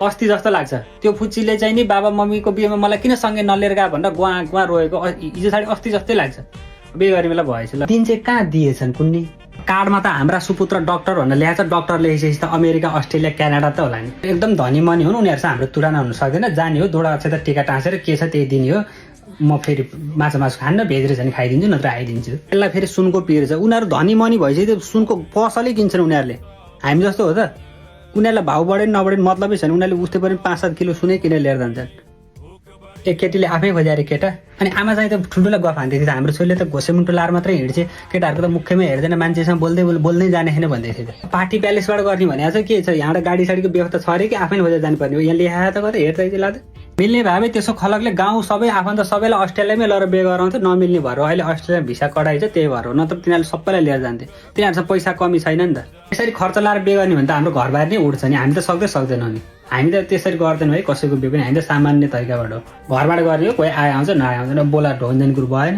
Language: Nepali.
अस्ति जस्तो लाग्छ त्यो फुच्चीले चाहिँ नि बाबा मम्मीको बिहेमा मलाई किन सँगै नलिएर गयो भनेर गुवा रोएको हिजो साडी अस्ति जस्तै लाग्छ बिहे गर्ने बेला भएछ ल दिन चाहिँ कहाँ दिएछन् कुन्नी कार्डमा त हाम्रा सुपुत्र डाक्टर भनेर ल्याएछ डाक्टर लेखेपछि त अमेरिका अस्ट्रेलिया क्यानाडा त होला नि एकदम धनी मनी हुन् उनीहरूसँग हाम्रो तुलना हुन सक्दैन जाने हो दुडा अक्षता टिका टाँसेर के छ त्यही दिने हो म फेरि माछा खान्न भेजेर चाहिँ खाइदिन्छु नत्र आइदिन्छु त्यसलाई फेरि सुनको पिर छ उनीहरू धनी मनी भइसक्यो त्यो सुनको पसलै किन्छन् उनीहरूले हामी जस्तो हो त उनीहरूलाई भाउ बढे नबढे मतलबै छैन उनीहरूले उस्तै पनि 5-7 किलो सुनै किनेर लिएर जान्छन् एक केटीले आफै खोज्याएर केटा अनि आमा चाहिँ त ठुल्ठुला गफ हान्दै थियो हाम्रो छोरीले त घोसे मुन्टो लाएर मात्रै हिँड्छ केटाहरूको त मुखैमा हेर्दैन मान्छेसँग बोल्दै जाने छैन भन्दै थियो पार्टी प्यालेसबाट गर्ने भने चाहिँ के छ यहाँ गाडी साडीको व्यवस्था छ अरे कि आफै खोजेर जानुपर्ने हो यहाँ ल्याएर त कतै हेर्दै चाहिँ लाँदा मिल्ने भए त्यसो खलकले गाउँ सबै आफन्त सबैलाई अस्ट्रेलियामै लगेर बिहे गराउँथ्यो नमिल्ने भएर अहिले अस्ट्रेलिया भिसा कडाइ छ त्यही भएर हो नत्र तिनीहरूले सबैलाई लिएर जान्थे तिनीहरूसँग पैसा कमी छैन नि त यसरी खर्च लाएर बिहे गर्ने भने त हाम्रो घर बाहिर नै उड्छ नि हामी त सक्दैनौँ नि हामी त त्यसरी गर्दैनौँ है कसैको बिहे पनि हामी त सामान्य तरिकाबाट हो घरबाट गर्ने हो कोही आउँछ नआउँदैन बोला ढोन्जन कुरो भएन